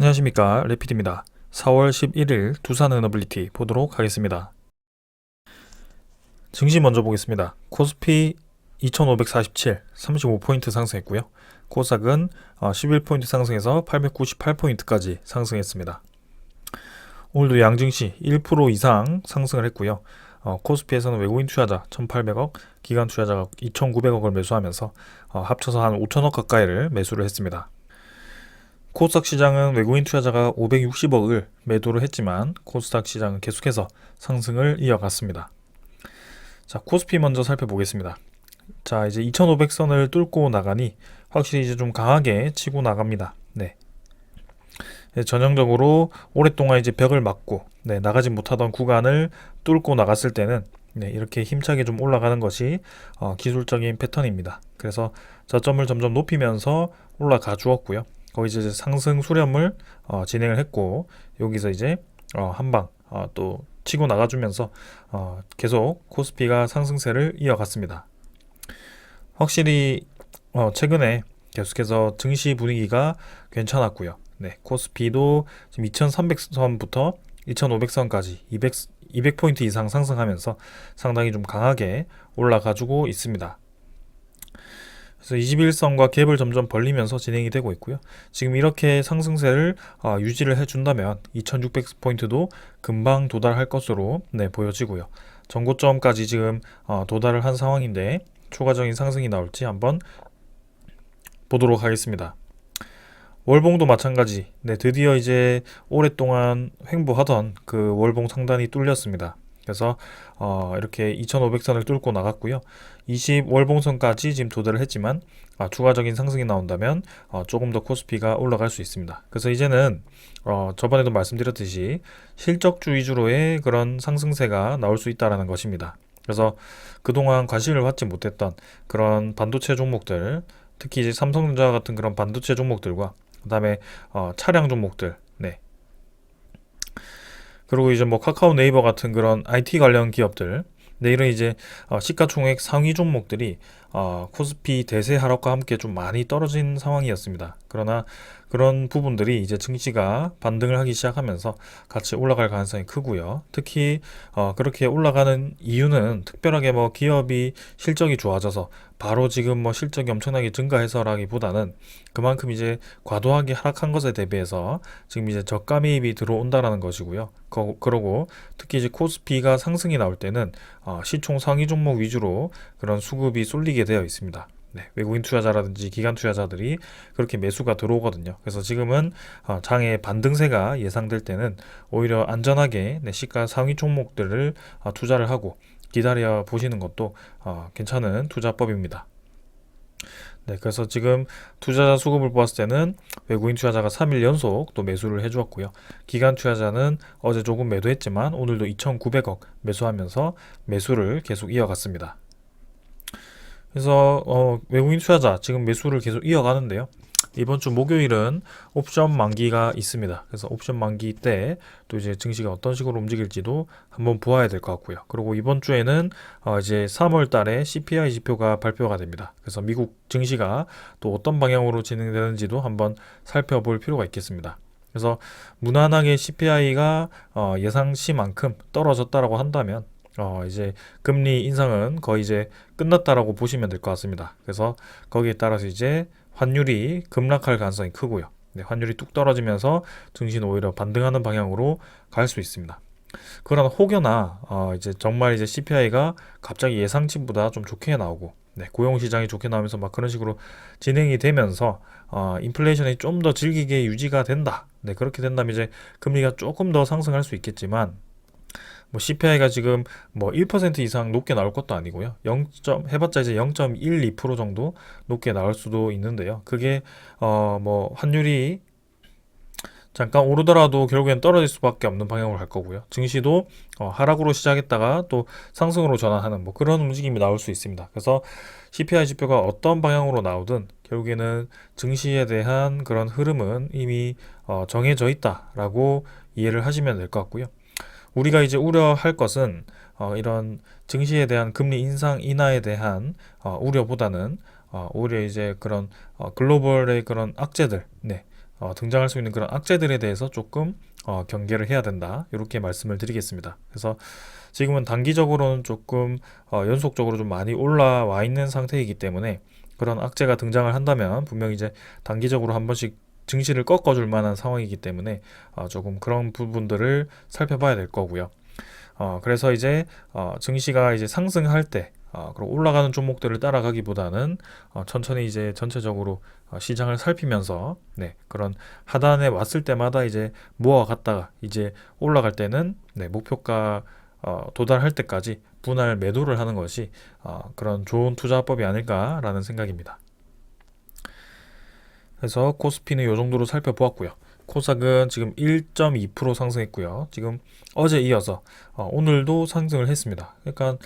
안녕하십니까, 레피드입니다. 4월 11일 두산 에너빌리티 보도록 하겠습니다. 증시 먼저 보겠습니다. 코스피 2547, 35포인트 상승했고요. 코스닥은 11포인트 상승해서 898포인트까지 상승했습니다. 오늘도 양증시 1% 이상 상승을 했고요. 코스피에서는 외국인 투자자 1,800억, 기관 투자자가 2,900억을 매수하면서 합쳐서 한 5천억 가까이를 매수를 했습니다. 코스닥 시장은 외국인 투자자가 560억을 매도를 했지만 코스닥 시장은 계속해서 상승을 이어갔습니다. 자, 코스피 먼저 살펴보겠습니다. 자, 이제 2500선을 뚫고 나가니 확실히 이제 좀 강하게 치고 나갑니다. 네. 전형적으로 오랫동안 이제 벽을 맞고 나가지 못하던 구간을 뚫고 나갔을 때는 이렇게 힘차게 좀 올라가는 것이 기술적인 패턴입니다. 그래서 저점을 점점 높이면서 올라가 주었고요. 거기서 이제 상승 수렴을 진행을 했고, 여기서 이제 한방 또 치고 나가주면서 계속 코스피가 상승세를 이어갔습니다. 확실히 최근에 계속해서 증시 분위기가 괜찮았고요. 코스피도 지금 2300선부터 2500선까지 200포인트 이상 상승하면서 상당히 좀 강하게 올라가주고 있습니다. 그래서 21선과 갭을 점점 벌리면서 진행이 되고 있고요. 지금 이렇게 상승세를 유지를 해준다면 2600포인트도 금방 도달할 것으로 보여지고요. 전고점까지 지금 도달을 한 상황인데 추가적인 상승이 나올지 한번 보도록 하겠습니다. 월봉도 마찬가지. 드디어 이제 오랫동안 횡보하던 그 월봉 상단이 뚫렸습니다. 그래서 이렇게 2500선을 뚫고 나갔고요. 20월봉선까지 지금 도달을 했지만 추가적인 상승이 나온다면 조금 더 코스피가 올라갈 수 있습니다. 그래서 이제는 저번에도 말씀드렸듯이 실적주 위주로의 그런 상승세가 나올 수 있다는 것입니다. 그래서 그동안 관심을 받지 못했던 그런 반도체 종목들, 특히 이제 삼성전자 같은 그런 반도체 종목들과 그 다음에 차량 종목들, 그리고 이제 뭐 카카오 네이버 같은 그런 IT 관련 기업들, 이런 이제 시가총액 상위 종목들이 코스피 대세 하락과 함께 좀 많이 떨어진 상황이었습니다. 그러나 그런 부분들이 이제 증시가 반등을 하기 시작하면서 같이 올라갈 가능성이 크고요. 특히 그렇게 올라가는 이유는 특별하게 뭐 기업이 실적이 좋아져서 바로 지금 뭐 실적이 엄청나게 증가해서라기보다는 그만큼 이제 과도하게 하락한 것에 대비해서 지금 이제 저가 매입이 들어온다라는 것이고요. 그러고 특히 이제 코스피가 상승이 나올 때는 시총 상위 종목 위주로 그런 수급이 쏠리게 되어 있습니다. 외국인 투자자라든지 기관 투자자들이 그렇게 매수가 들어오거든요. 그래서 지금은 장의 반등세가 예상될 때는 오히려 안전하게 시가 상위 종목들을 투자를 하고 기다려 보시는 것도 괜찮은 투자법입니다. 그래서 지금 투자자 수급을 보았을 때는 외국인 투자자가 3일 연속 또 매수를 해주었고요. 기관 투자자는 어제 조금 매도했지만 오늘도 2,900억 매수하면서 매수를 계속 이어갔습니다. 그래서 외국인 투자자 지금 매수를 계속 이어가는데요. 이번 주 목요일은 옵션 만기가 있습니다. 그래서 옵션 만기 때 또 이제 증시가 어떤 식으로 움직일지도 한번 보아야 될 것 같고요. 그리고 이번 주에는 이제 3월 달에 CPI 지표가 발표가 됩니다. 그래서 미국 증시가 또 어떤 방향으로 진행되는지도 한번 살펴볼 필요가 있겠습니다. 그래서 무난하게 CPI가 예상치만큼 떨어졌다라고 한다면 이제 금리 인상은 거의 이제 끝났다라고 보시면 될 것 같습니다. 그래서 거기에 따라서 이제 환율이 급락할 가능성이 크고요. 환율이 뚝 떨어지면서 증시는 오히려 반등하는 방향으로 갈 수 있습니다. 그러나 혹여나 이제 정말 이제 CPI가 갑자기 예상치보다 좀 좋게 나오고 고용 시장이 좋게 나오면서 막 그런 식으로 진행이 되면서 인플레이션이 좀 더 질기게 유지가 된다. 그렇게 된다면 이제 금리가 조금 더 상승할 수 있겠지만 뭐 CPI가 지금 뭐 1% 이상 높게 나올 것도 아니고요. 0. 해봤자 이제 0.12% 정도 높게 나올 수도 있는데요. 그게 뭐 환율이 잠깐 오르더라도 결국엔 떨어질 수밖에 없는 방향으로 갈 거고요. 증시도 하락으로 시작했다가 또 상승으로 전환하는 뭐 그런 움직임이 나올 수 있습니다. 그래서 CPI 지표가 어떤 방향으로 나오든 결국에는 증시에 대한 그런 흐름은 이미 정해져 있다라고 이해를 하시면 될 것 같고요. 우리가 이제 우려할 것은 이런 증시에 대한 금리 인상 인하에 대한 우려보다는 오히려 이제 그런 글로벌의 그런 악재들, 등장할 수 있는 그런 악재들에 대해서 조금 경계를 해야 된다. 이렇게 말씀을 드리겠습니다. 그래서 지금은 단기적으로는 조금 연속적으로 좀 많이 올라와 있는 상태이기 때문에 그런 악재가 등장을 한다면 분명히 이제 단기적으로 한 번씩 증시를 꺾어줄 만한 상황이기 때문에 조금 그런 부분들을 살펴봐야 될 거고요. 그래서 이제 증시가 이제 상승할 때 그리고 올라가는 종목들을 따라가기보다는 천천히 이제 전체적으로 시장을 살피면서 네, 그런 하단에 왔을 때마다 이제 모아갔다가 이제 올라갈 때는 네, 목표가 도달할 때까지 분할 매도를 하는 것이 그런 좋은 투자법이 아닐까라는 생각입니다. 그래서 코스피는 이 정도로 살펴보았고요. 코스닥은 지금 1.2% 상승했고요. 지금 어제 이어서 오늘도 상승을 했습니다. 그러니까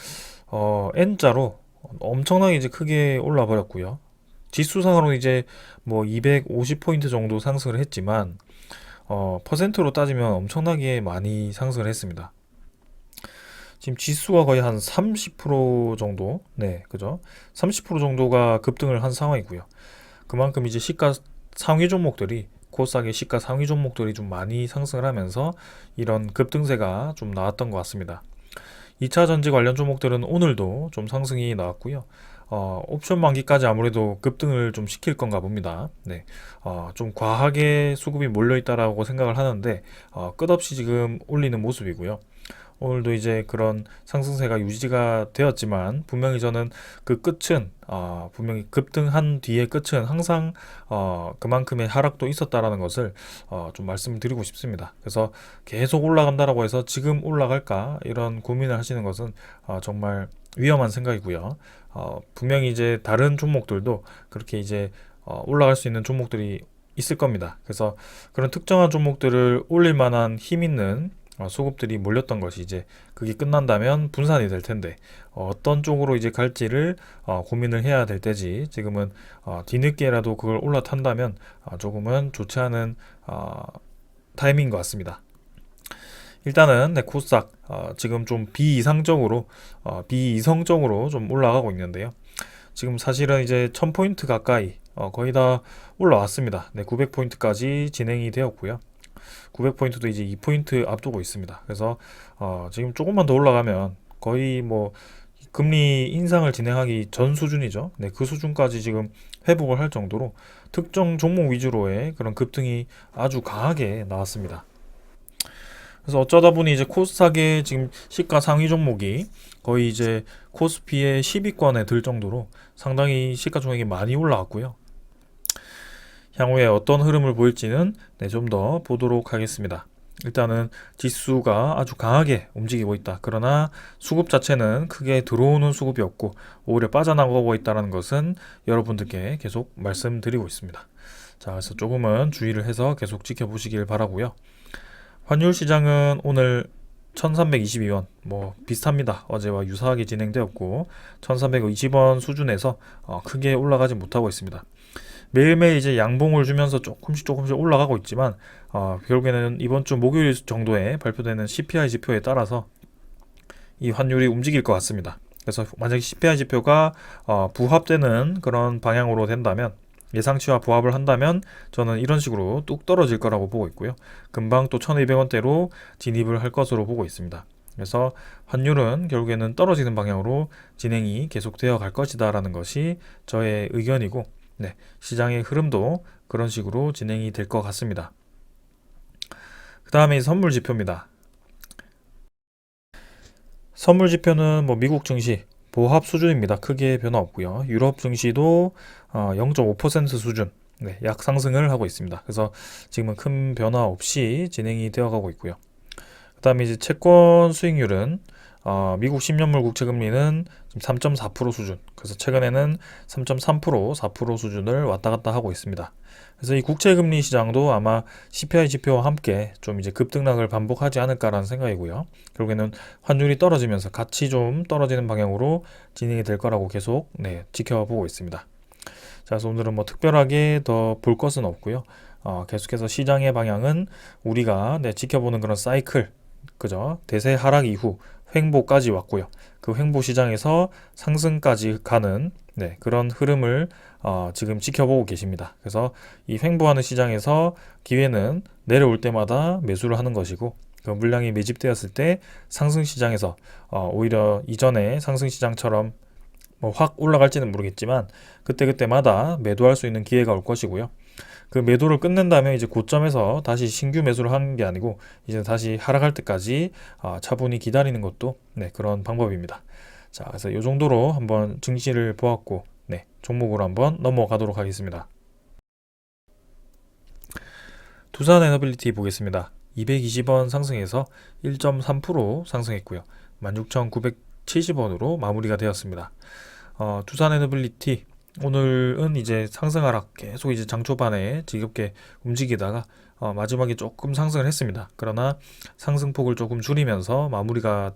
N자로 엄청나게 이제 크게 올라 버렸고요. 지수상으로는 이제 뭐 250포인트 정도 상승을 했지만 퍼센트로 따지면 엄청나게 많이 상승을 했습니다. 지금 지수가 거의 한 30% 정도, 네, 그죠? 30% 정도가 급등을 한 상황이고요. 그만큼 이제 시가 상위 종목들이 코스닥의 시가 상위 종목들이 좀 많이 상승을 하면서 이런 급등세가 좀 나왔던 것 같습니다. 2차 전지 관련 종목들은 오늘도 좀 상승이 나왔고요. 옵션 만기까지 아무래도 급등을 좀 시킬 건가 봅니다. 네, 좀 과하게 수급이 몰려 있다라고 생각을 하는데 끝없이 지금 올리는 모습이고요. 오늘도 이제 그런 상승세가 유지가 되었지만 분명히 저는 그 끝은 분명히 급등한 뒤의 끝은 항상 그만큼의 하락도 있었다라는 것을 좀 말씀을 드리고 싶습니다. 그래서 계속 올라간다라고 해서 지금 올라갈까 이런 고민을 하시는 것은 정말 위험한 생각이고요. 분명히 이제 다른 종목들도 그렇게 이제 올라갈 수 있는 종목들이 있을 겁니다. 그래서 그런 특정한 종목들을 올릴 만한 힘 있는 수급들이 몰렸던 것이 이제 그게 끝난다면 분산이 될 텐데 어떤 쪽으로 이제 갈지를 고민을 해야 될 때지 지금은 뒤늦게라도 그걸 올라탄다면 조금은 좋지 않은 타이밍인 것 같습니다. 일단은 네, 코스닥 지금 좀 비이성적으로 좀 올라가고 있는데요. 지금 사실은 이제 1000포인트 가까이 거의 다 올라왔습니다. 네, 900포인트까지 진행이 되었고요. 900포인트도 이제 2포인트 앞두고 있습니다. 그래서 지금 조금만 더 올라가면 거의 뭐 금리 인상을 진행하기 전 수준이죠. 네, 그 수준까지 지금 회복을 할 정도로 특정 종목 위주로의 그런 급등이 아주 강하게 나왔습니다. 그래서 어쩌다 보니 이제 코스닥의 지금 시가 상위 종목이 거의 이제 코스피의 10위권에 들 정도로 상당히 시가총액이 많이 올라왔고요. 향후에 어떤 흐름을 보일지는 네, 좀 더 보도록 하겠습니다. 일단은 지수가 아주 강하게 움직이고 있다. 그러나 수급 자체는 크게 들어오는 수급이 없고 오히려 빠져나가고 있다는 것은 여러분들께 계속 말씀드리고 있습니다. 자, 그래서 조금은 주의를 해서 계속 지켜보시길 바라고요. 환율 시장은 오늘 1322원 뭐 비슷합니다. 어제와 유사하게 진행되었고 1320원 수준에서 크게 올라가지 못하고 있습니다. 매일매일 이제 양봉을 주면서 조금씩 올라가고 있지만 결국에는 이번 주 목요일 정도에 발표되는 CPI 지표에 따라서 이 환율이 움직일 것 같습니다. 그래서 만약에 CPI 지표가 부합되는 그런 방향으로 된다면 예상치와 부합을 한다면 저는 이런 식으로 뚝 떨어질 거라고 보고 있고요. 금방 또 1200원대로 진입을 할 것으로 보고 있습니다. 그래서 환율은 결국에는 떨어지는 방향으로 진행이 계속되어 갈 것이다 라는 것이 저의 의견이고 네, 시장의 흐름도 그런 식으로 진행이 될 것 같습니다. 그 다음에 선물 지표입니다. 선물 지표는 뭐 미국 증시 보합 수준입니다. 크게 변화 없고요. 유럽 증시도 0.5% 수준 네, 약 상승을 하고 있습니다. 그래서 지금은 큰 변화 없이 진행이 되어 가고 있고요. 그 다음에 이제 채권 수익률은 미국 10년물 국채 금리는 지금 3.4% 수준, 그래서 최근에는 3.3%, 4% 수준을 왔다 갔다 하고 있습니다. 그래서 이 국채 금리 시장도 아마 CPI 지표와 함께 좀 이제 급등락을 반복하지 않을까라는 생각이고요. 결국에는 환율이 떨어지면서 같이 좀 떨어지는 방향으로 진행이 될 거라고 계속 네, 지켜보고 있습니다. 자, 그래서 오늘은 뭐 특별하게 더 볼 것은 없고요. 계속해서 시장의 방향은 우리가 네, 지켜보는 그런 사이클, 그죠? 대세 하락 이후 횡보까지 왔고요. 그 횡보 시장에서 상승까지 가는 그런 흐름을 지금 지켜보고 계십니다. 그래서 이 횡보하는 시장에서 기회는 내려올 때마다 매수를 하는 것이고, 그 물량이 매집되었을 때 상승 시장에서 오히려 이전에 상승 시장처럼 뭐 확 올라갈지는 모르겠지만 그때그때마다 매도할 수 있는 기회가 올 것이고요. 그 매도를 끝낸 다음에 이제 고점에서 다시 신규 매수를 하는 게 아니고 이제 다시 하락할 때까지 차분히 기다리는 것도 그런 방법입니다. 자, 그래서 이 정도로 한번 증시를 보았고, 종목으로 한번 넘어가도록 하겠습니다. 두산에너빌리티 보겠습니다. 220원 상승해서 1.3% 상승했고요. 16,970원으로 마무리가 되었습니다. 두산에너빌리티 오늘은 이제 상승 하락 계속 이제 장 초반에 지겹게 움직이다가 마지막에 조금 상승을 했습니다. 그러나 상승폭을 조금 줄이면서 마무리가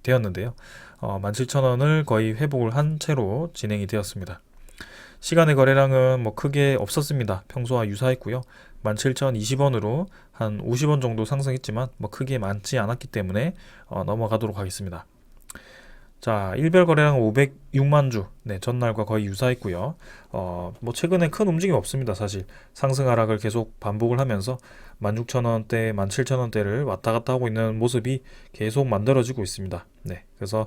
되었는데요. 17,000원을 거의 회복을 한 채로 진행이 되었습니다. 시간의 거래량은 뭐 크게 없었습니다. 평소와 유사했고요. 17,020원으로 한 50원 정도 상승했지만 뭐 크게 많지 않았기 때문에 넘어가도록 하겠습니다. 자, 일별 거래량 506만 주, 전날과 거의 유사했고요. 뭐 최근에 큰 움직임 없습니다. 사실 상승 하락을 계속 반복을 하면서 16,000원대, 17,000원대를 왔다 갔다 하고 있는 모습이 계속 만들어지고 있습니다. 그래서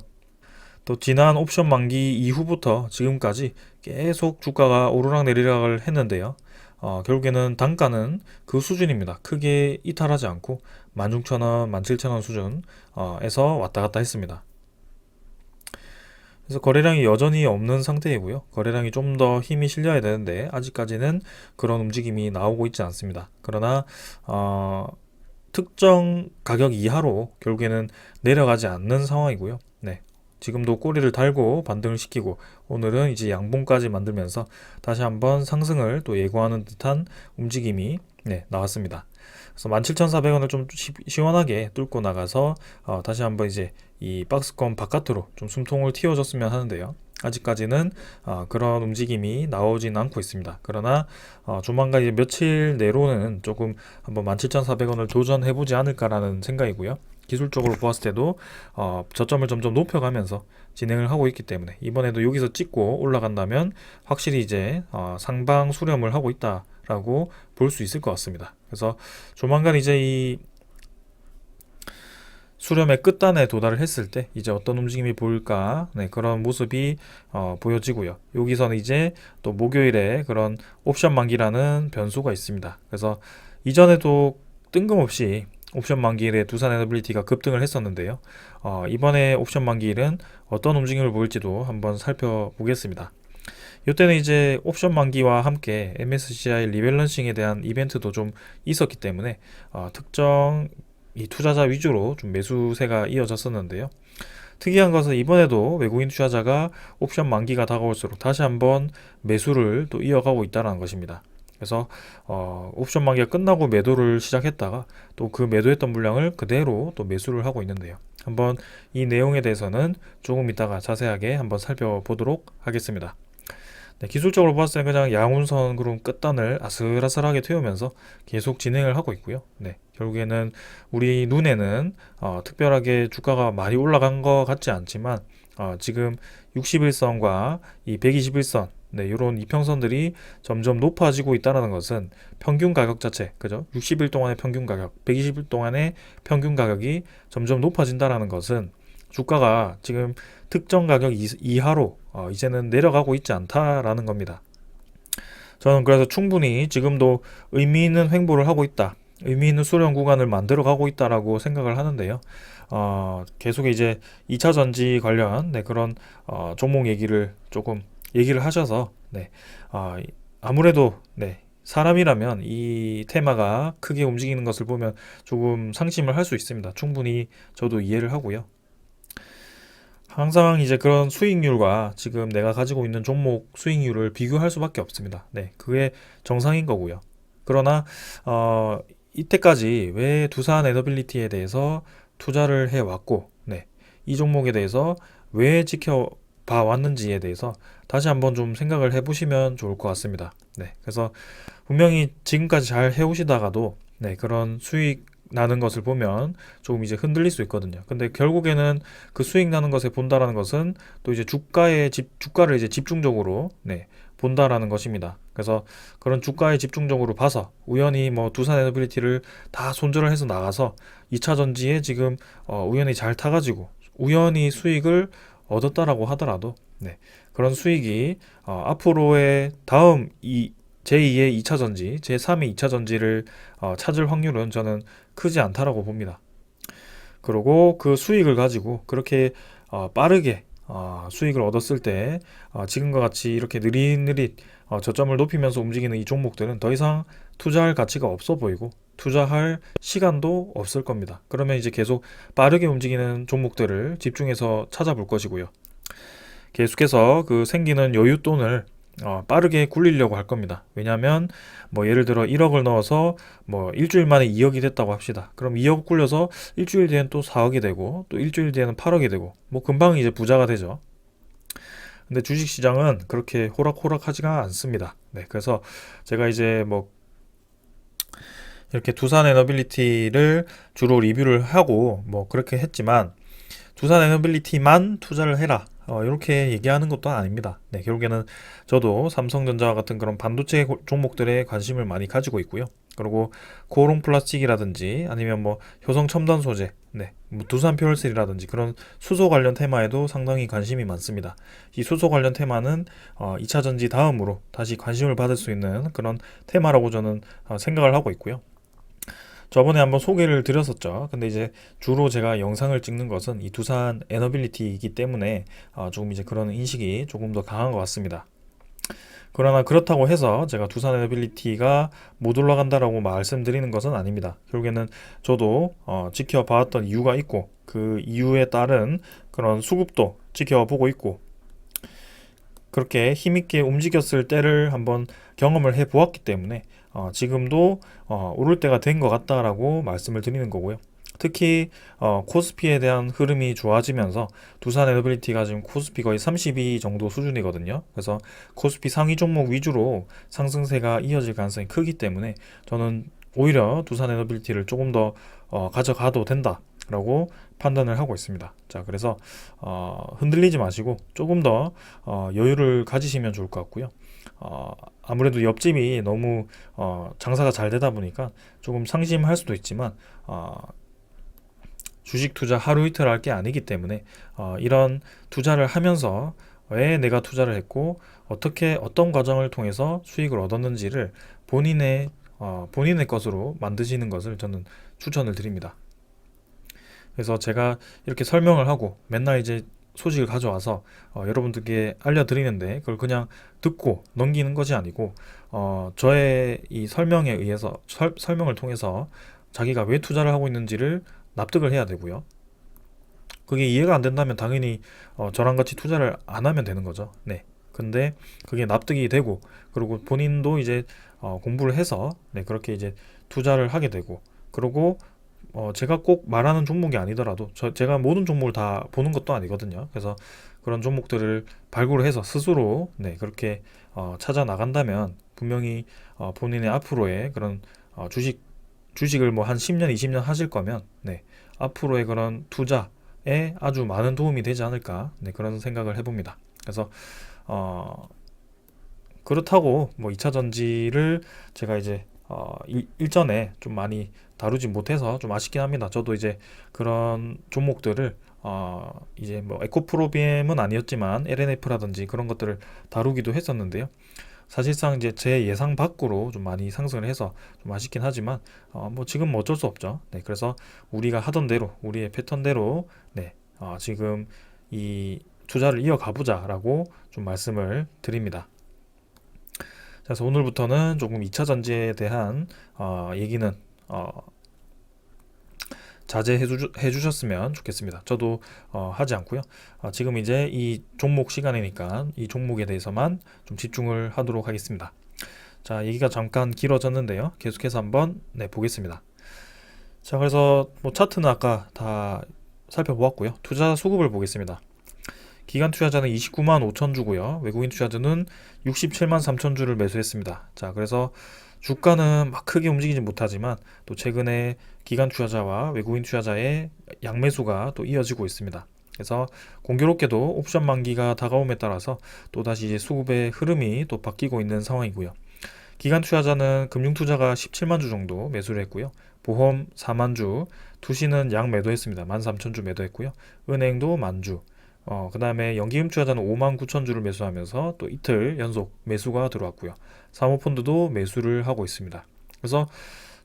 또 지난 옵션 만기 이후부터 지금까지 계속 주가가 오르락 내리락을 했는데요. 결국에는 단가는 그 수준입니다. 크게 이탈하지 않고 16,000원, 17,000원 수준에서 왔다 갔다 했습니다. 그래서 거래량이 여전히 없는 상태이고요. 거래량이 좀 더 힘이 실려야 되는데 아직까지는 그런 움직임이 나오고 있지 않습니다. 그러나 특정 가격 이하로 결국에는 내려가지 않는 상황이고요. 지금도 꼬리를 달고 반등을 시키고 오늘은 이제 양봉까지 만들면서 다시 한번 상승을 또 예고하는 듯한 움직임이 나왔습니다. 그래서 17,400원을 좀 시원하게 뚫고 나가서 다시 한번 이제 이 박스권 바깥으로 좀 숨통을 틔워줬으면 하는데요. 아직까지는 그런 움직임이 나오진 않고 있습니다. 그러나 조만간 이제 며칠 내로는 조금 한번 17,400원을 도전해보지 않을까라는 생각이고요. 기술적으로 보았을 때도 저점을 점점 높여가면서 진행을 하고 있기 때문에 이번에도 여기서 찍고 올라간다면 확실히 이제 상방 수렴을 하고 있다라고 볼 수 있을 것 같습니다. 그래서 조만간 이제 이 수렴의 끝단에 도달을 했을 때 이제 어떤 움직임이 보일까 그런 모습이 보여지고요. 여기서는 이제 또 목요일에 그런 옵션 만기라는 변수가 있습니다. 그래서 이전에도 뜬금없이 옵션 만기일에 두산에너빌리티가 급등을 했었는데요. 이번에 옵션 만기일은 어떤 움직임을 보일지도 한번 살펴보겠습니다. 이때는 이제 옵션 만기와 함께 MSCI 리밸런싱에 대한 이벤트도 좀 있었기 때문에 특정 이 투자자 위주로 좀 매수세가 이어졌었는데요. 특이한 것은 이번에도 외국인 투자자가 옵션 만기가 다가올수록 다시 한번 매수를 또 이어가고 있다는 것입니다. 그래서 옵션 만기가 끝나고 매도를 시작했다가 또 그 매도했던 물량을 그대로 또 매수를 하고 있는데요. 한번 이 내용에 대해서는 조금 이따가 자세하게 한번 살펴보도록 하겠습니다. 기술적으로 봤을 때 그냥 양운선 그런 끝단을 아슬아슬하게 태우면서 계속 진행을 하고 있고요. 결국에는 우리 눈에는 특별하게 주가가 많이 올라간 것 같지 않지만 지금 61선과 이 121선 이런 이평선들이 점점 높아지고 있다는 것은 평균 가격 자체, 그죠? 60일 동안의 평균 가격, 120일 동안의 평균 가격이 점점 높아진다는 것은 주가가 지금 특정 가격 이하로 이제는 내려가고 있지 않다라는 겁니다. 저는 그래서 충분히 지금도 의미 있는 횡보를 하고 있다, 의미 있는 수렴 구간을 만들어 가고 있다라고 생각을 하는데요. 계속 이제 2차 전지 관련 그런 종목 얘기를 조금 얘기를 하셔서 아무래도 사람이라면 이 테마가 크게 움직이는 것을 보면 조금 상심을 할 수 있습니다. 충분히 저도 이해를 하고요. 항상 이제 그런 수익률과 지금 내가 가지고 있는 종목 수익률을 비교할 수밖에 없습니다. 그게 정상인 거고요. 그러나 이때까지 왜 두산에너빌리티에 대해서 투자를 해왔고 이 종목에 대해서 왜 지켜봐 왔는지에 대해서 다시 한번 좀 생각을 해보시면 좋을 것 같습니다. 그래서 분명히 지금까지 잘 해오시다가도 그런 수익 나는 것을 보면 조금 이제 흔들릴 수 있거든요. 근데 결국에는 그 수익 나는 것에 본다라는 것은 또 이제 주가를 이제 집중적으로 본다라는 것입니다. 그래서 그런 주가에 집중적으로 봐서 우연히 뭐 두산 에너빌리티를 다 손절을 해서 나가서 2차 전지에 지금 우연히 잘 타가지고 우연히 수익을 얻었다라고 하더라도 그런 수익이 앞으로의 다음 제2의 2차 전지, 제3의 2차 전지를 찾을 확률은 저는 크지 않다라고 봅니다. 그리고 그 수익을 가지고 그렇게 빠르게 수익을 얻었을 때 지금과 같이 이렇게 느릿느릿 저점을 높이면서 움직이는 이 종목들은 더 이상 투자할 가치가 없어 보이고 투자할 시간도 없을 겁니다. 그러면 이제 계속 빠르게 움직이는 종목들을 집중해서 찾아볼 것이고요. 계속해서 그 생기는 여윳돈을 빠르게 굴리려고 할 겁니다. 왜냐하면 뭐 예를 들어 1억을 넣어서 뭐 일주일 만에 2억이 됐다고 합시다. 그럼 2억 굴려서 일주일 뒤엔 또 4억이 되고 또 일주일 뒤에는 8억이 되고 뭐 금방 이제 부자가 되죠. 근데 주식시장은 그렇게 호락호락하지가 않습니다. 그래서 제가 이제 뭐 이렇게 두산 에너빌리티를 주로 리뷰를 하고 뭐 그렇게 했지만 두산 에너빌리티만 투자를 해라 이렇게 얘기하는 것도 아닙니다. 결국에는 저도 삼성전자와 같은 그런 반도체 종목들에 관심을 많이 가지고 있고요. 그리고 고롱 플라스틱이라든지 아니면 뭐 효성 첨단 소재, 뭐 두산 퓨얼셀이라든지 그런 수소 관련 테마에도 상당히 관심이 많습니다. 이 수소 관련 테마는 2차 전지 다음으로 다시 관심을 받을 수 있는 그런 테마라고 저는 생각을 하고 있고요. 저번에 한번 소개를 드렸었죠. 근데 이제 주로 제가 영상을 찍는 것은 이 두산 에너빌리티이기 때문에 조금 이제 그런 인식이 조금 더 강한 것 같습니다. 그러나 그렇다고 해서 제가 두산 에너빌리티가 못 올라간다라고 말씀드리는 것은 아닙니다. 결국에는 저도 지켜봐왔던 이유가 있고 그 이유에 따른 그런 수급도 지켜보고 있고 그렇게 힘있게 움직였을 때를 한번 경험을 해보았기 때문에 지금도 오를 때가 된 것 같다라고 말씀을 드리는 거고요. 특히 코스피에 대한 흐름이 좋아지면서 두산 에너빌리티가 지금 코스피 거의 32 정도 수준이거든요. 그래서 코스피 상위 종목 위주로 상승세가 이어질 가능성이 크기 때문에 저는 오히려 두산 에너빌리티를 조금 더 가져가도 된다라고 판단을 하고 있습니다. 자, 그래서 흔들리지 마시고 조금 더 여유를 가지시면 좋을 것 같고요. 아무래도 옆집이 너무 장사가 잘 되다 보니까 조금 상심할 수도 있지만 주식 투자 하루 이틀 할 게 아니기 때문에 이런 투자를 하면서 왜 내가 투자를 했고 어떻게 어떤 과정을 통해서 수익을 얻었는지를 본인의 것으로 만드시는 것을 저는 추천을 드립니다. 그래서 제가 이렇게 설명을 하고 맨날 이제 소식을 가져와서 여러분들께 알려드리는데 그걸 그냥 듣고 넘기는 것이 아니고 저의 이 설명에 의해서 설명을 통해서 자기가 왜 투자를 하고 있는지를 납득을 해야 되고요. 그게 이해가 안 된다면 당연히 저랑 같이 투자를 안 하면 되는 거죠. 근데 그게 납득이 되고 그리고 본인도 이제 공부를 해서 그렇게 이제 투자를 하게 되고 그리고 제가 꼭 말하는 종목이 아니더라도 제가 모든 종목을 다 보는 것도 아니거든요. 그래서 그런 종목들을 발굴을 해서 스스로 그렇게 찾아 나간다면 분명히 본인의 앞으로의 그런 주식을 뭐 한 10년, 20년 하실 거면 앞으로의 그런 투자에 아주 많은 도움이 되지 않을까 그런 생각을 해봅니다. 그래서 그렇다고 뭐 2차 전지를 제가 이제 일전에 좀 많이 다루지 못해서 좀 아쉽긴 합니다. 저도 이제 그런 종목들을 이제 뭐 에코프로비엠은 아니었지만 LNF라든지 그런 것들을 다루기도 했었는데요. 사실상 이제 제 예상 밖으로 좀 많이 상승을 해서 좀 아쉽긴 하지만 뭐 지금 뭐 어쩔 수 없죠. 그래서 우리가 하던 대로 우리의 패턴대로 지금 이 투자를 이어가 보자라고 좀 말씀을 드립니다. 그래서 오늘부터는 조금 2차 전지에 대한 얘기는 자제해 주셨으면 좋겠습니다. 저도 하지 않고요. 지금 이제 이 종목 시간이니까 이 종목에 대해서만 좀 집중을 하도록 하겠습니다. 자, 얘기가 잠깐 길어졌는데요. 계속해서 한번 보겠습니다. 자, 그래서 뭐 차트는 아까 다 살펴보았고요. 투자 수급을 보겠습니다. 기관 투자자는 29만 5천 주고요. 외국인 투자자는 67만 3천 주를 매수했습니다. 자, 그래서 주가는 막 크게 움직이지 못하지만 또 최근에 기관 투자자와 외국인 투자자의 양매수가 또 이어지고 있습니다. 그래서 공교롭게도 옵션 만기가 다가옴에 따라서 또다시 이제 수급의 흐름이 또 바뀌고 있는 상황이고요. 기관 투자자는 금융 투자가 17만 주 정도 매수를 했고요. 보험 4만 주, 투시는 양 매도했습니다. 13,000주 매도했고요. 은행도 만 주. 그 다음에 연기금 투자자는 5만 9천 주를 매수하면서 또 이틀 연속 매수가 들어왔고요. 사모펀드도 매수를 하고 있습니다. 그래서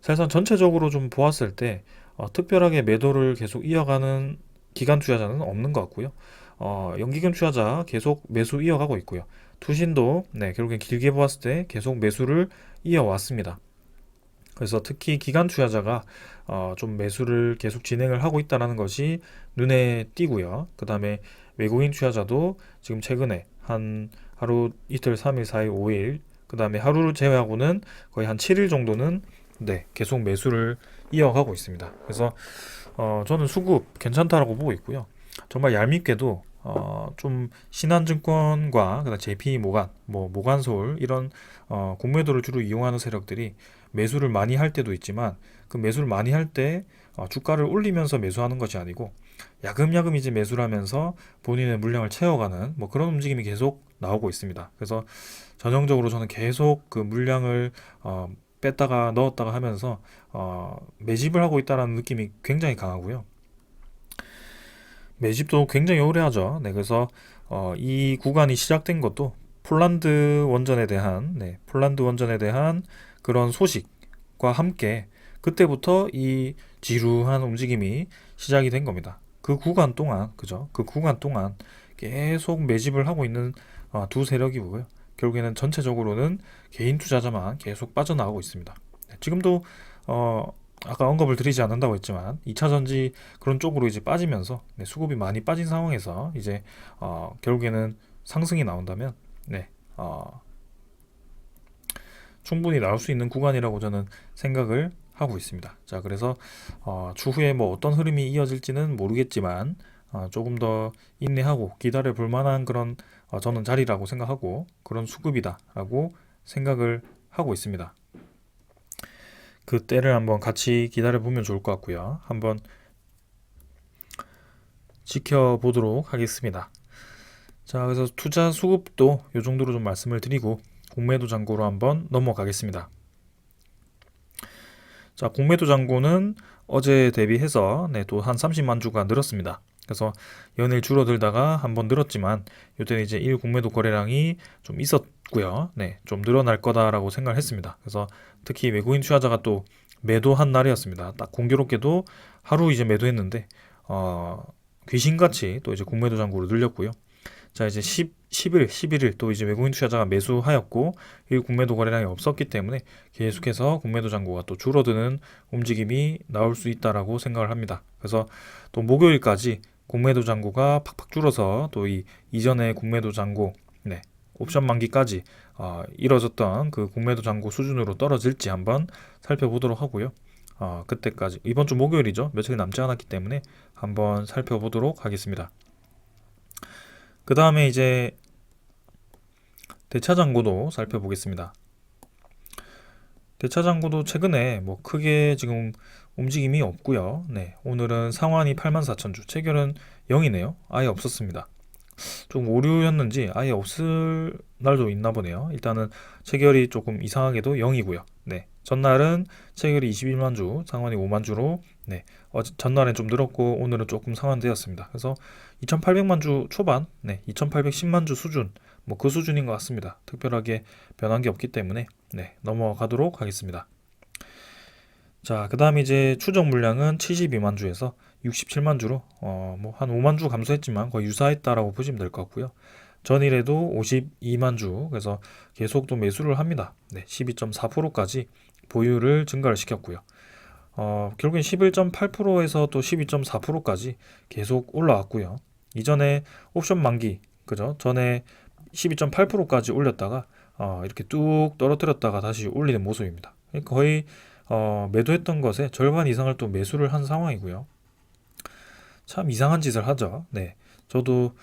사실상 전체적으로 좀 보았을 때 특별하게 매도를 계속 이어가는 기관 투자자는 없는 것 같고요. 연기금 투자자 계속 매수 이어가고 있고요. 투신도 결국엔 길게 보았을 때 계속 매수를 이어왔습니다. 그래서 특히 기관 투자자가 좀 매수를 계속 진행을 하고 있다는 것이 눈에 띄고요. 그 다음에 외국인 투자자도 지금 최근에 한 하루, 이틀, 3일, 4일, 5일, 그 다음에 하루를 제외하고는 거의 한 7일 정도는 계속 매수를 이어가고 있습니다. 그래서 저는 수급 괜찮다라고 보고 있고요. 정말 얄밉게도 좀 신한증권과 그다음 JP모간, 뭐 모간솔 이런 공매도를 주로 이용하는 세력들이 매수를 많이 할 때도 있지만 그 매수를 많이 할 때 주가를 올리면서 매수하는 것이 아니고 야금야금 이제 매수를 하면서 본인의 물량을 채워가는 뭐 그런 움직임이 계속 나오고 있습니다. 그래서 전형적으로 저는 계속 그 물량을 뺐다가 넣었다가 하면서 매집을 하고 있다는 느낌이 굉장히 강하고요. 매집도 굉장히 오래 하죠. 그래서 이 구간이 시작된 것도 폴란드 원전에 대한 그런 소식과 함께 그때부터 이 지루한 움직임이 시작이 된 겁니다. 그 구간 동안, 그죠? 그 구간 동안 계속 매집을 하고 있는 두 세력이고요. 결국에는 전체적으로는 개인 투자자만 계속 빠져나가고 있습니다. 지금도 아까 언급을 드리지 않는다고 했지만 2차 전지 그런 쪽으로 이제 빠지면서 수급이 많이 빠진 상황에서 이제 결국에는 상승이 나온다면 충분히 나올 수 있는 구간이라고 저는 생각을 하고 있습니다. 자, 그래서 추후에 뭐 어떤 흐름이 이어질지는 모르겠지만 조금 더 인내하고 기다려 볼 만한 그런 저는 자리라고 생각하고 그런 수급이다라고 생각을 하고 있습니다. 그 때를 한번 같이 기다려 보면 좋을 것 같고요. 한번 지켜보도록 하겠습니다. 자, 그래서 투자 수급도 이 정도로 좀 말씀을 드리고 공매도 잔고로 한번 넘어가겠습니다. 자, 공매도 잔고는 어제 대비해서 또 한 30만 주가 늘었습니다. 그래서 연일 줄어들다가 한번 늘었지만 이때는 이제 일 공매도 거래량이 좀 있었고요. 좀 늘어날 거다라고 생각을 했습니다. 그래서 특히 외국인 투자자가 또 매도한 날이었습니다. 딱 공교롭게도 하루 이제 매도했는데 귀신같이 또 이제 공매도 잔고로 늘렸고요. 자, 이제 10일, 11일 또 이제 외국인 투자자가 매수하였고 이 공매도 거래량이 없었기 때문에 계속해서 공매도 잔고가 또 줄어드는 움직임이 나올 수 있다라고 생각을 합니다. 그래서 또 목요일까지 공매도 잔고가 팍팍 줄어서 또 이 이전의 공매도 잔고 옵션 만기까지 이뤄졌던 그 공매도 잔고 수준으로 떨어질지 한번 살펴보도록 하고요. 그때까지 이번 주 목요일이죠. 며칠 남지 않았기 때문에 한번 살펴보도록 하겠습니다. 그 다음에 이제 대차잔고도 살펴보겠습니다. 대차잔고도 최근에 뭐 크게 지금 움직임이 없고요. 오늘은 상환이 84,000주, 체결은 0이네요. 아예 없었습니다. 좀 오류였는지 아예 없을 날도 있나 보네요. 일단은 체결이 조금 이상하게도 0이고요. 전날은 체결이 21만 주, 상환이 5만 주로 전날엔 좀 늘었고 오늘은 조금 상환되었습니다. 그래서 2,800만 주 초반, 2,810만 주 수준, 뭐 그 수준인 것 같습니다. 특별하게 변한 게 없기 때문에 넘어가도록 하겠습니다. 자, 그 다음 이제 추정 물량은 72만 주에서 67만 주로 뭐 한 5만 주 감소했지만 거의 유사했다라고 보시면 될 것 같고요. 전일에도 52만 주, 그래서 계속 또 매수를 합니다. 12.4%까지 보유를 증가를 시켰고요. 결국엔 11.8%에서 또 12.4%까지 계속 올라왔고요. 이전에 옵션 만기, 그죠? 전에 12.8%까지 올렸다가 이렇게 뚝 떨어뜨렸다가 다시 올리는 모습입니다. 거의 매도했던 것의 절반 이상을 또 매수를 한 상황이고요. 참 이상한 짓을 하죠. 저도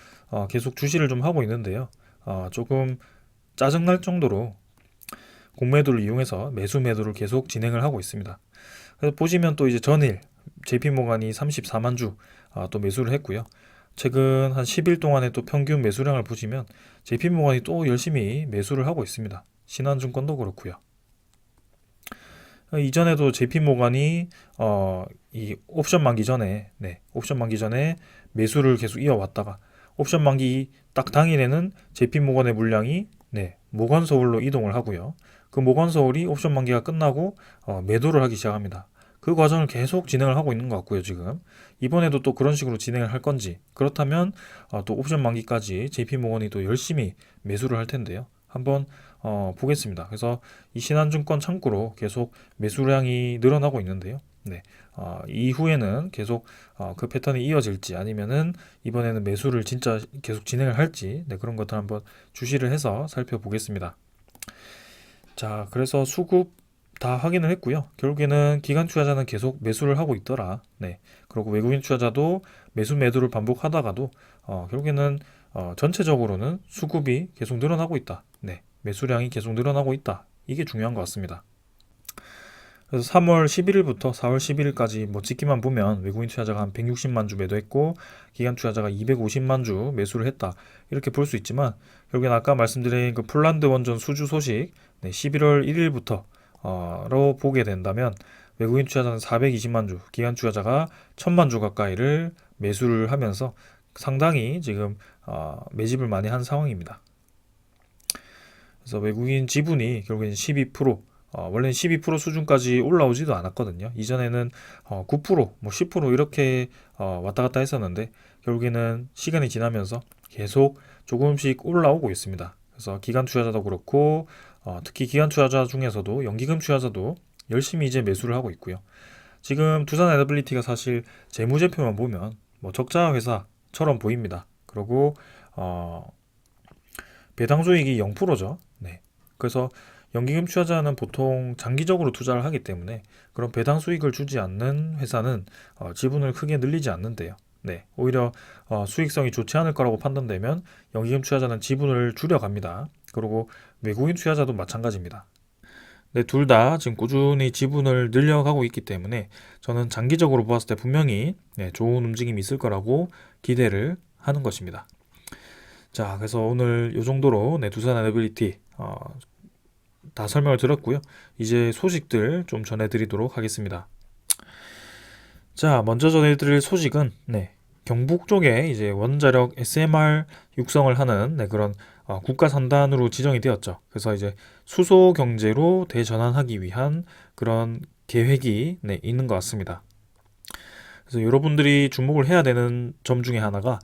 계속 주시를 좀 하고 있는데요. 조금 짜증날 정도로 공매도를 이용해서 매수 매도를 계속 진행을 하고 있습니다. 그래서 보시면 또 이제 전일 JP모간이 34만 주 또 매수를 했고요. 최근 한 10일 동안에 또 평균 매수량을 보시면 JP모간이 또 열심히 매수를 하고 있습니다. 신한증권도 그렇고요. 이전에도 JP모간이 이 옵션 만기 전에 옵션 만기 전에 매수를 계속 이어왔다가 옵션 만기 딱 당일에는 JP모건의 물량이 모건서울로 이동을 하고요. 그 모건서울이 옵션 만기가 끝나고 매도를 하기 시작합니다. 그 과정을 계속 진행을 하고 있는 것 같고요. 지금 이번에도 또 그런 식으로 진행을 할 건지, 그렇다면 또 옵션 만기까지 JP모건이 또 열심히 매수를 할 텐데요. 한번 보겠습니다. 그래서 이 신한증권 창구로 계속 매수량이 늘어나고 있는데요. 이후에는 계속 그 패턴이 이어질지, 아니면은 이번에는 매수를 진짜 계속 진행을 할지, 그런 것들 한번 주시를 해서 살펴보겠습니다. 자, 그래서 수급 다 확인을 했고요. 결국에는 기관 투자자는 계속 매수를 하고 있더라. 그리고 외국인 투자자도 매수 매도를 반복하다가도 결국에는 전체적으로는 수급이 계속 늘어나고 있다. 매수량이 계속 늘어나고 있다. 이게 중요한 것 같습니다. 그래서 3월 11일부터 4월 11일까지 뭐 찍기만 보면 외국인 투자자가 한 160만 주 매도했고 기관 투자자가 250만 주 매수를 했다. 이렇게 볼 수 있지만 결국엔 아까 말씀드린 그 폴란드 원전 수주 소식 11월 1일부터로 보게 된다면 외국인 투자자는 420만 주, 기관 투자자가 1000만 주 가까이를 매수를 하면서 상당히 지금 매집을 많이 한 상황입니다. 그래서 외국인 지분이 결국엔 12%, 원래는 12% 수준까지 올라오지도 않았거든요. 이전에는 9%, 뭐 10% 이렇게 왔다 갔다 했었는데 결국에는 시간이 지나면서 계속 조금씩 올라오고 있습니다. 그래서 기관 투자자도 그렇고 특히 기관 투자자 중에서도 연기금 투자자도 열심히 이제 매수를 하고 있고요. 지금 두산 에너빌리티가 사실 재무제표만 보면 뭐 적자 회사처럼 보입니다. 그리고 배당 수익이 0%죠. 그래서 연기금 투자자는 보통 장기적으로 투자를 하기 때문에 그런 배당 수익을 주지 않는 회사는 지분을 크게 늘리지 않는데요. 오히려 수익성이 좋지 않을 거라고 판단되면 연기금 투자자는 지분을 줄여갑니다. 그리고 외국인 투자자도 마찬가지입니다. 둘 다 지금 꾸준히 지분을 늘려가고 있기 때문에 저는 장기적으로 보았을 때 분명히 좋은 움직임이 있을 거라고 기대를 하는 것입니다. 자, 그래서 오늘 이 정도로 두산 에너빌리티 다 설명을 드렸고요. 이제 소식들 좀 전해드리도록 하겠습니다. 자, 먼저 전해드릴 소식은 경북 쪽에 이제 원자력 SMR 육성을 하는 그런 국가 산단으로 지정이 되었죠. 그래서 이제 수소 경제로 대전환하기 위한 그런 계획이 있는 것 같습니다. 그래서 여러분들이 주목을 해야 되는 점 중에 하나가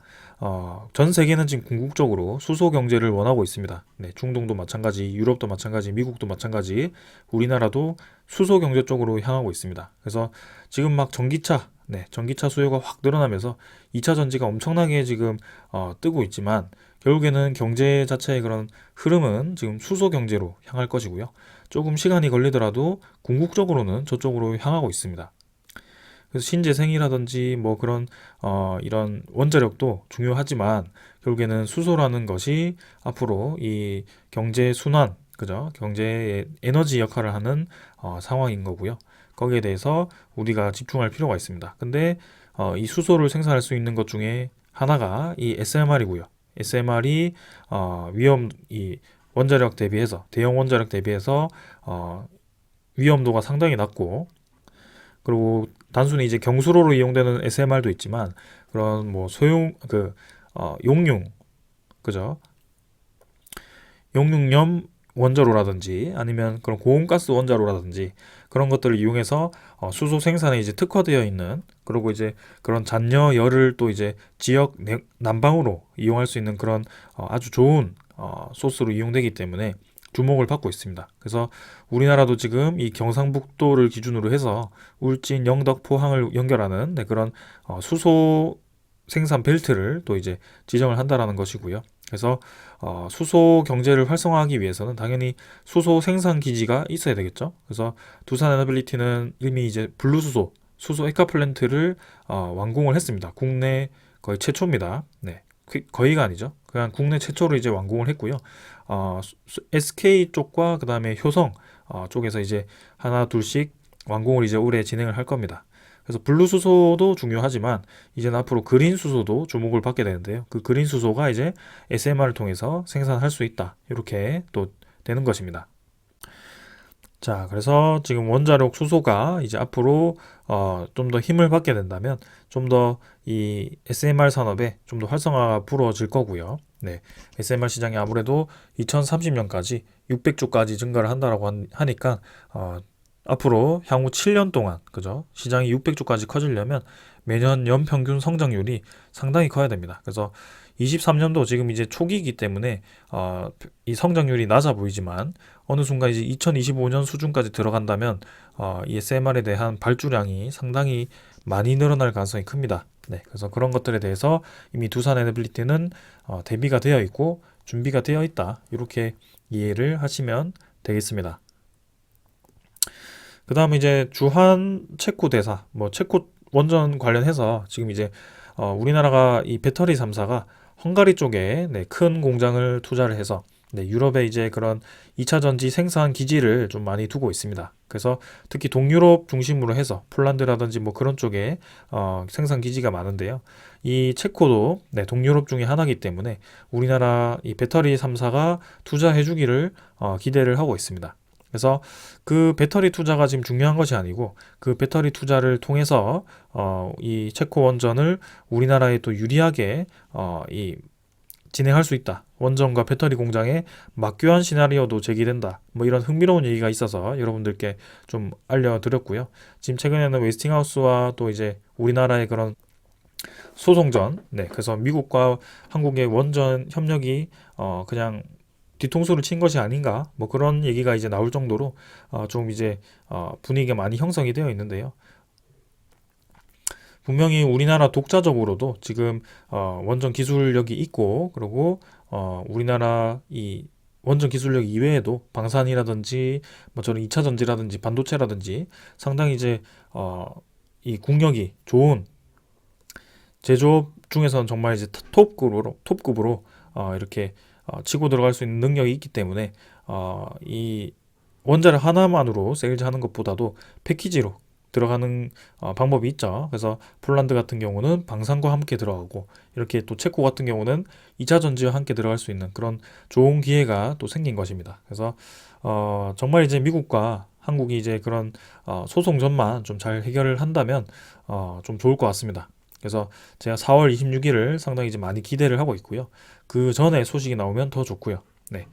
전 세계는 지금 궁극적으로 수소 경제를 원하고 있습니다. 중동도 마찬가지, 유럽도 마찬가지, 미국도 마찬가지, 우리나라도 수소 경제 쪽으로 향하고 있습니다. 그래서 지금 막 전기차 수요가 확 늘어나면서 2차 전지가 엄청나게 지금 뜨고 있지만 결국에는 경제 자체의 그런 흐름은 지금 수소 경제로 향할 것이고요. 조금 시간이 걸리더라도 궁극적으로는 저쪽으로 향하고 있습니다. 그래서 신재생이라든지 뭐 그런 이런 원자력도 중요하지만 결국에는 수소라는 것이 앞으로 이 경제 순환, 그죠? 경제의 에너지 역할을 하는 상황인 거고요. 거기에 대해서 우리가 집중할 필요가 있습니다. 근데 이 수소를 생산할 수 있는 것 중에 하나가 이 SMR이고요. SMR이 이 원자력 대비해서 대형 원자력 대비해서 위험도가 상당히 낮고, 그리고 단순히 이제 경수로로 이용되는 SMR도 있지만 그런 뭐 용융, 그죠? 용융염 원자로라든지 아니면 그런 고온가스 원자로라든지 그런 것들을 이용해서 수소 생산에 이제 특화되어 있는, 그리고 이제 그런 잔여 열을 또 이제 지역 난방으로 이용할 수 있는 그런 아주 좋은 소스로 이용되기 때문에 주목을 받고 있습니다. 그래서 우리나라도 지금 이 경상북도를 기준으로 해서 울진, 영덕, 포항을 연결하는 그런 수소 생산 벨트를 또 이제 지정을 한다라는 것이고요. 그래서 수소 경제를 활성화하기 위해서는 당연히 수소 생산 기지가 있어야 되겠죠. 그래서 두산 에너빌리티는 이미 이제 블루수소, 수소 액화 플랜트를 완공을 했습니다. 국내 거의 최초입니다. 거의가 아니죠. 그냥 국내 최초로 이제 완공을 했고요. SK 쪽과 그다음에 효성 쪽에서 이제 하나 둘씩 완공을 이제 올해 진행을 할 겁니다. 그래서 블루 수소도 중요하지만 이제는 앞으로 그린 수소도 주목을 받게 되는데요. 그 그린 수소가 이제 SMR을 통해서 생산할 수 있다. 이렇게 또 되는 것입니다. 자, 그래서 지금 원자력 수소가 이제 앞으로 좀 더 힘을 받게 된다면 좀 더 이 SMR 산업에 좀 더 활성화가 불어질 거고요. 네, SMR 시장이 아무래도 2030년까지 600조까지 증가를 한다라고 하니까 앞으로 향후 7년 동안 그죠? 시장이 600조까지 커지려면 매년 연평균 성장률이 상당히 커야 됩니다. 그래서 23년도 지금 이제 초기이기 때문에 이 성장률이 낮아 보이지만 어느 순간 이제 2025년 수준까지 들어간다면 이 SMR에 대한 발주량이 상당히 많이 늘어날 가능성이 큽니다. 네, 그래서 그런 것들에 대해서 이미 두산 에너빌리티는 대비가 되어 있고 준비가 되어 있다. 이렇게 이해를 하시면 되겠습니다. 그 다음에 이제 주한 체코 대사, 뭐 체코 원전 관련해서 지금 이제 우리나라가 이 배터리 3사가 헝가리 쪽에 네, 큰 공장을 투자를 해서 네, 유럽에 이제 그런 2차 전지 생산 기지를 좀 많이 두고 있습니다. 그래서 특히 동유럽 중심으로 해서 폴란드라든지 뭐 그런 쪽에 생산 기지가 많은데요. 이 체코도 네, 동유럽 중에 하나이기 때문에 우리나라 이 배터리 3사가 투자해 주기를 기대를 하고 있습니다. 그래서 그 배터리 투자가 지금 중요한 것이 아니고 그 배터리 투자를 통해서 이 체코 원전을 우리나라에 또 유리하게 이 진행할 수 있다. 원전과 배터리 공장의 맞교환 시나리오도 제기된다. 뭐 이런 흥미로운 얘기가 있어서 여러분들께 좀 알려드렸고요. 지금 최근에는 웨스팅하우스와 또 이제 우리나라의 그런 소송전, 네, 그래서 미국과 한국의 원전 협력이 그냥 뒤통수를 친 것이 아닌가 뭐 그런 얘기가 이제 나올 정도로 좀 이제 분위기가 많이 형성이 되어 있는데요. 분명히 우리나라 독자적으로도 지금 원전 기술력이 있고 그리고 우리나라 이 원전 기술력 이외에도 방산이라든지 뭐 저런 2차 전지라든지 반도체라든지 상당히 이제 이 국력이 좋은 제조업 중에서는 정말 이제 톱급으로 이렇게 치고 들어갈 수 있는 능력이 있기 때문에 이 원자력 하나만으로 세일즈하는 것보다도 패키지로 들어가는 방법이 있죠. 그래서 폴란드 같은 경우는 방산과 함께 들어가고 이렇게 또 체코 같은 경우는 2차 전지와 함께 들어갈 수 있는 그런 좋은 기회가 또 생긴 것입니다. 그래서 정말 이제 미국과 한국이 이제 그런 소송전만 좀 잘 해결을 한다면 좀 좋을 것 같습니다. 그래서 제가 4월 26일을 상당히 이제 많이 기대를 하고 있고요. 그 전에 소식이 나오면 더 좋고요. 네.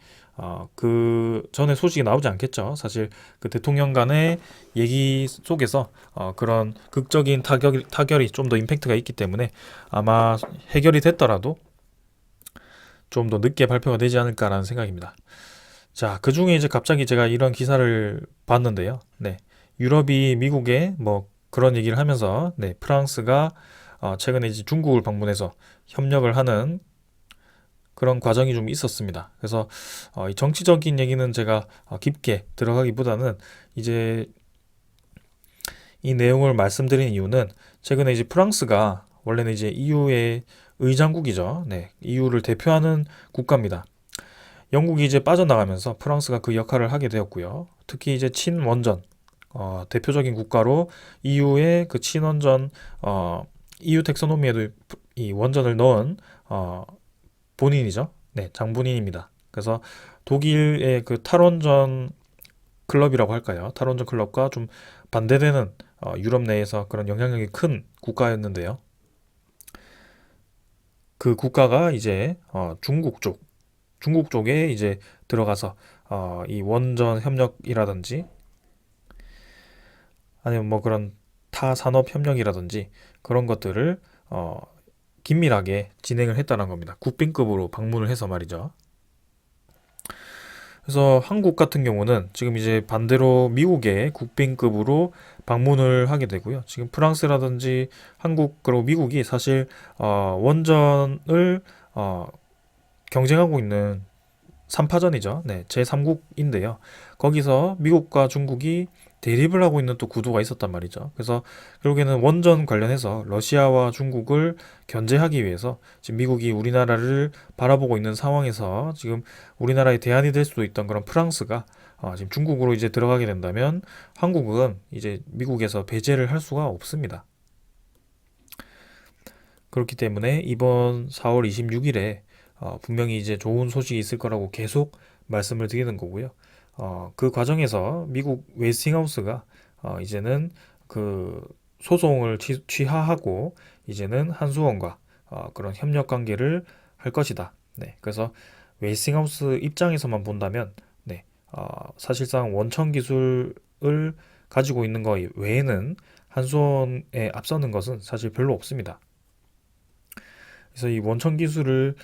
그 전에 소식이 나오지 않겠죠. 사실 그 대통령 간의 얘기 속에서 그런 극적인 타결이 좀 더 임팩트가 있기 때문에 아마 해결이 됐더라도 좀 더 늦게 발표가 되지 않을까라는 생각입니다. 자, 그 중에 이제 갑자기 제가 이런 기사를 봤는데요. 네. 유럽이 미국에 뭐 그런 얘기를 하면서 네, 프랑스가 최근에 이제 중국을 방문해서 협력을 하는 그런 과정이 좀 있었습니다. 그래서 이 정치적인 얘기는 제가 깊게 들어가기보다는 이제 이 내용을 말씀드린 이유는 최근에 이제 프랑스가 원래는 이제 EU의 의장국이죠. 네, EU를 대표하는 국가입니다. 영국이 이제 빠져나가면서 프랑스가 그 역할을 하게 되었고요. 특히 이제 친원전 대표적인 국가로 EU의 그 친원전 EU 텍소노미에도 이 원전을 넣은 본인이죠. 네, 장본인입니다. 그래서 독일의 그 탈원전 클럽이라고 할까요? 탈원전 클럽과 좀 반대되는 유럽 내에서 그런 영향력이 큰 국가였는데요. 그 국가가 이제 중국 쪽에 이제 들어가서 이 원전 협력이라든지 아니면 뭐 그런 타 산업 협력이라든지 그런 것들을 긴밀하게 진행을 했다는 겁니다. 국빈급으로 방문을 해서 말이죠. 그래서 한국 같은 경우는 지금 이제 반대로 미국의 국빈급으로 방문을 하게 되고요. 지금 프랑스라든지 한국 그리고 미국이 사실 원전을 경쟁하고 있는 3파전이죠. 네, 제3국인데요. 거기서 미국과 중국이 대립을 하고 있는 또 구도가 있었단 말이죠. 그래서 결국에는 원전 관련해서 러시아와 중국을 견제하기 위해서 지금 미국이 우리나라를 바라보고 있는 상황에서 지금 우리나라의 대안이 될 수도 있던 그런 프랑스가 지금 중국으로 이제 들어가게 된다면 한국은 이제 미국에서 배제를 할 수가 없습니다. 그렇기 때문에 이번 4월 26일에 분명히 이제 좋은 소식이 있을 거라고 계속 말씀을 드리는 거고요. 그 과정에서 미국 웨스팅하우스가 이제는 그 소송을 취하하고 이제는 한수원과 그런 협력 관계를 할 것이다. 네, 그래서 웨스팅하우스 입장에서만 본다면, 네, 사실상 원천 기술을 가지고 있는 것 외에는 한수원에 앞서는 것은 사실 별로 없습니다. 그래서 이 원천 기술을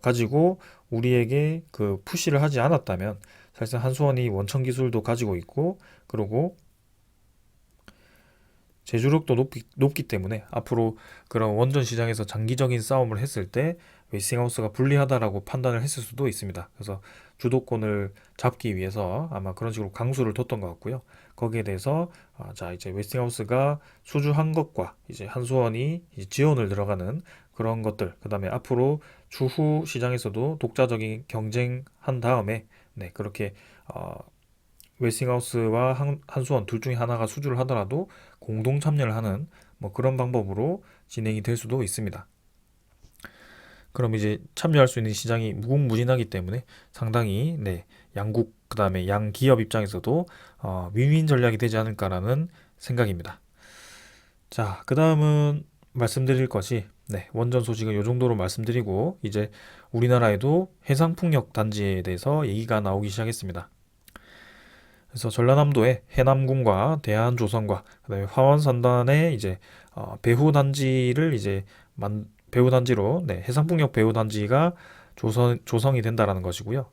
가지고 우리에게 그 푸시를 하지 않았다면 사실상 한수원이 원천 기술도 가지고 있고 그리고 제조력도 높기 때문에 앞으로 그런 원전 시장에서 장기적인 싸움을 했을 때 웨스팅하우스가 불리하다라고 판단을 했을 수도 있습니다. 그래서 주도권을 잡기 위해서 아마 그런 식으로 강수를 뒀던 것 같고요. 거기에 대해서 자 이제 웨스팅하우스가 수주한 것과 이제 한수원이 이제 지원을 들어가는 그런 것들, 그다음에 앞으로 추후 시장에서도 독자적인 경쟁한 다음에 네 그렇게 어, 웨스팅하우스와 한수원 둘 중에 하나가 수주를 하더라도 공동 참여를 하는 뭐 그런 방법으로 진행이 될 수도 있습니다. 그럼 이제 참여할 수 있는 시장이 무궁무진하기 때문에 상당히 네, 양국 그다음에 양 기업 입장에서도 윈윈 전략이 되지 않을까라는 생각입니다. 자, 그다음은 말씀드릴 것이 네, 원전 소식은 이 정도로 말씀드리고 이제 우리나라에도 해상풍력 단지에 대해서 얘기가 나오기 시작했습니다. 그래서 전라남도의 해남군과 대한조선과 그다음에 화원산단의 이제 배후 단지를 이제 배후 단지로 네, 해상풍력 배후 단지가 조성이 된다라는 것이고요.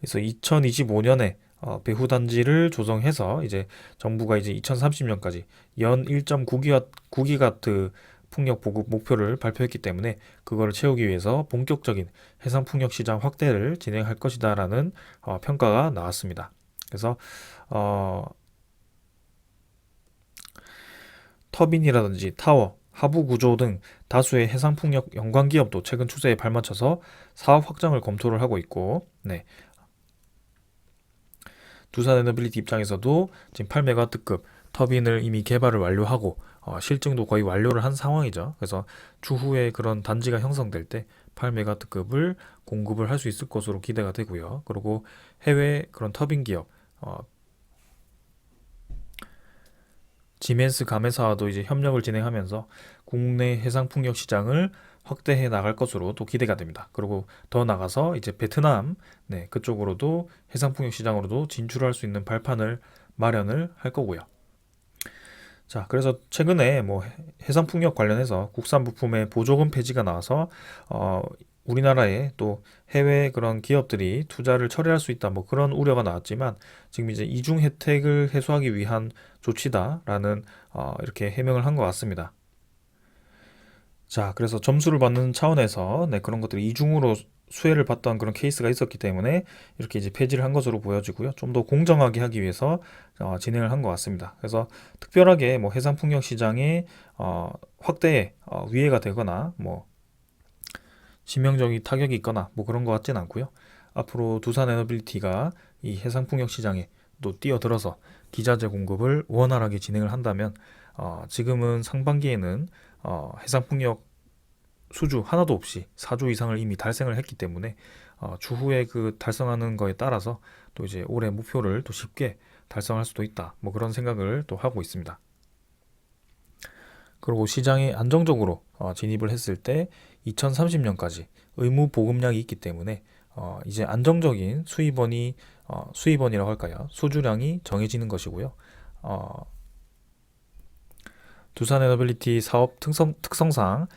그래서 2025년에 배후 단지를 조성해서 이제 정부가 이제 2030년까지 연 1.9기가와트 풍력 보급 목표를 발표했기 때문에 그거를 채우기 위해서 본격적인 해상 풍력 시장 확대를 진행할 것이다라는 평가가 나왔습니다. 그래서 어, 터빈이라든지 타워, 하부 구조 등 다수의 해상 풍력 연관 기업도 최근 추세에 발맞춰서 사업 확장을 검토를 하고 있고, 네, 두산 에너빌리티 입장에서도 지금 8메가와트급 터빈을 이미 개발을 완료하고 실증도 거의 완료를 한 상황이죠. 그래서 추후에 그런 단지가 형성될 때 8메가와트급을 공급을 할 수 있을 것으로 기대가 되고요. 그리고 해외 그런 터빈 기업, 지멘스 가메사와도 이제 협력을 진행하면서 국내 해상 풍력 시장을 확대해 나갈 것으로 또 기대가 됩니다. 그리고 더 나가서 이제 베트남, 네, 그쪽으로도 해상 풍력 시장으로도 진출할 수 있는 발판을 마련을 할 거고요. 자, 그래서 최근에 뭐 해상 풍력 관련해서 국산 부품의 보조금 폐지가 나와서 우리나라에 또 해외 그런 기업들이 투자를 처리할 수 있다 뭐 그런 우려가 나왔지만 지금 이제 이중 혜택을 해소하기 위한 조치다라는 이렇게 해명을 한 것 같습니다. 자, 그래서 점수를 받는 차원에서 네, 그런 것들이 이중으로 수혜를 받던 그런 케이스가 있었기 때문에 이렇게 이제 폐지를 한 것으로 보여지고요. 좀 더 공정하게 하기 위해서 진행을 한 것 같습니다. 그래서 특별하게 뭐 해상풍력 시장의 확대에 위해가 되거나 뭐 치명적인 타격이 있거나 뭐 그런 것 같진 않고요. 앞으로 두산 에너빌리티가 이 해상풍력 시장에 또 뛰어들어서 기자재 공급을 원활하게 진행을 한다면 지금은 상반기에는 해상풍력 수주 하나도 없이 4조 이상을 이미 달성을 했기 때문에 추후에 그 달성하는 거에 따라서 또 이제 올해 목표를 또 쉽게 달성할 수도 있다. 뭐 그런 생각을 또 하고 있습니다. 그리고 시장에 안정적으로 진입을 했을 때 2030년까지 의무 보급량이 있기 때문에 이제 안정적인 수입원이라고 할까요? 수주량이 정해지는 것이고요. 어, 두산 에너빌리티 사업 특성상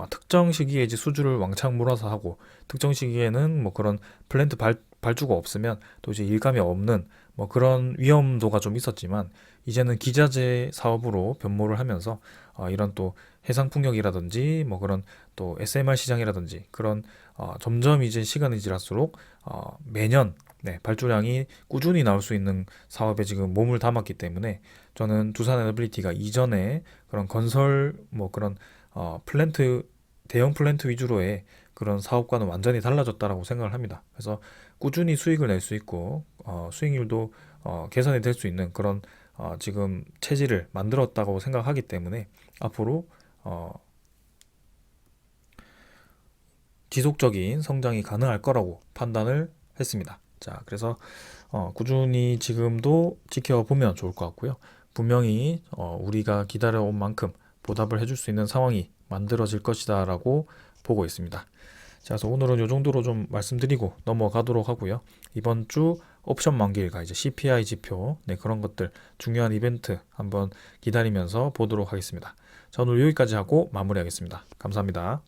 특정 시기에 이제 수주를 왕창 몰아서 하고 특정 시기에는 뭐 그런 플랜트 발주가 없으면 또 이제 일감이 없는 뭐 그런 위험도가 좀 있었지만 이제는 기자재 사업으로 변모를 하면서 이런 또 해상 풍력이라든지 뭐 그런 또 SMR 시장이라든지 그런 점점 이제 시간이 지날수록 매년 발주량이 꾸준히 나올 수 있는 사업에 지금 몸을 담았기 때문에 저는 두산 에너빌리티가 이전에 그런 건설 뭐 그런 플랜트 대형 플랜트 위주로의 그런 사업과는 완전히 달라졌다라고 생각을 합니다. 그래서 꾸준히 수익을 낼 수 있고 수익률도 개선이 될 수 있는 그런 지금 체질을 만들었다고 생각하기 때문에 앞으로 지속적인 성장이 가능할 거라고 판단을 했습니다. 자, 그래서 꾸준히 지금도 지켜보면 좋을 것 같고요. 분명히 우리가 기다려온 만큼 보답을 해줄 수 있는 상황이 만들어질 것이다라고 보고 있습니다. 자, 그래서 오늘은 이 정도로 좀 말씀드리고 넘어가도록 하고요. 이번 주 옵션 만기일과 이제 CPI 지표, 그런 것들 중요한 이벤트 한번 기다리면서 보도록 하겠습니다. 자, 오늘 여기까지 하고 마무리하겠습니다. 감사합니다.